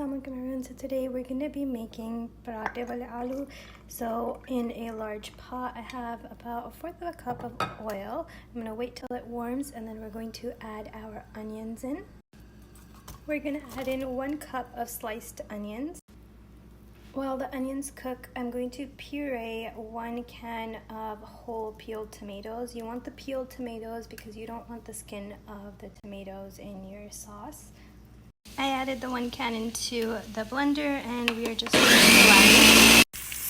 Assalamualaikum everyone. So today we're going to be making parathe wale aloo. So in a large pot I have about 1/4 of a cup of oil. I'm going to wait till it warms and then we're going to add our onions in. We're going to add in 1 cup of sliced onions. While the onions cook, I'm going to puree 1 can of whole peeled tomatoes. You want the peeled tomatoes because you don't want the skin of the tomatoes in your sauce. I added the 1 can into the blender and we are just going to blend.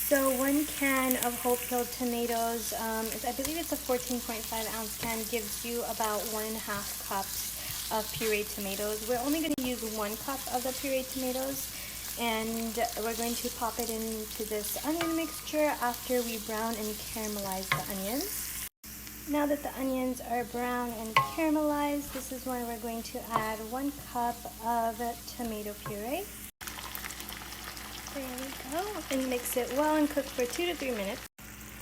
So 1 can of whole peeled tomatoes, I believe it's a 14.5 ounce can, gives you about 1.5 cups of pureed tomatoes. We're only going to use 1 cup of the pureed tomatoes, and we're going to pop it into this onion mixture after we brown and caramelize the onions. Now that the onions are brown and caramelized, this is when we're going to add 1 cup of tomato puree. There we go. And mix it well and cook for 2 to 3 minutes.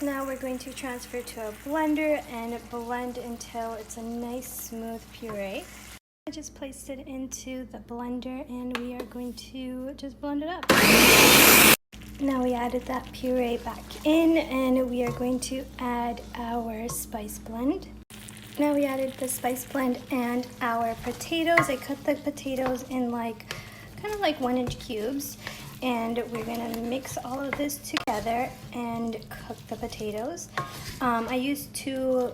Now we're going to transfer to a blender and blend until it's a nice smooth puree. I just placed it into the blender and we are going to just blend it up. Now we added that puree back in and we are going to add our spice blend. Now we added the spice blend and our potatoes. I cut the potatoes in kind of like 1-inch cubes, and we're gonna mix all of this together and cook the potatoes. I used 2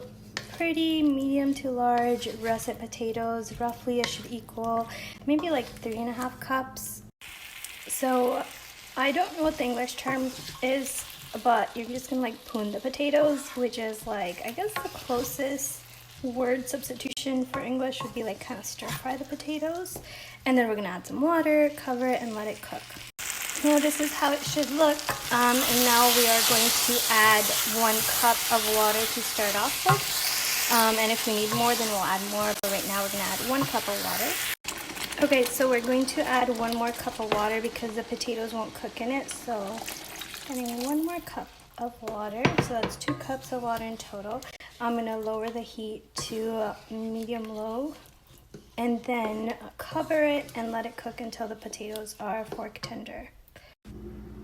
pretty medium to large russet potatoes. Roughly it should equal maybe like 3.5 cups. So I don't know what the English term is, but you're just gonna poon the potatoes, which is I guess the closest word substitution for English would be kind of stir fry the potatoes. And then we're gonna add some water, cover it, and let it cook. Now this is how it should look, and now we are going to add 1 cup of water to start off with. And if we need more, then we'll add more, but right now we're gonna add 1 cup of water. Okay, so we're going to add 1 more cup of water because the potatoes won't cook in it. So adding 1 more cup of water, so that's 2 cups of water in total. I'm gonna lower the heat to medium-low and then cover it and let it cook until the potatoes are fork tender.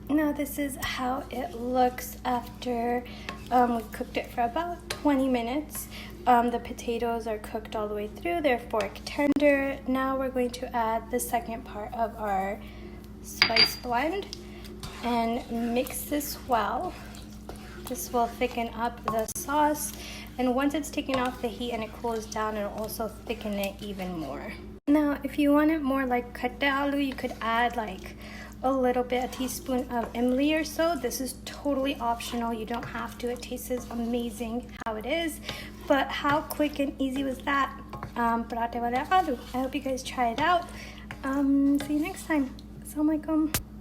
Now this is how it looks after we cooked it for about 20 minutes. The potatoes are cooked all the way through, they're fork tender. Now we're going to add the second part of our spice blend and mix this well. This will thicken up the sauce, and once it's taken off the heat and it cools down, it'll also thicken it even more. Now if you want it more like khatta aloo, you could add a teaspoon of imli or so. This is totally optional, you don't have to. It tastes amazing how it is. But how quick and easy was that? Parathe wale aloo. I hope you guys try it out. See you next time. Assalamualaikum.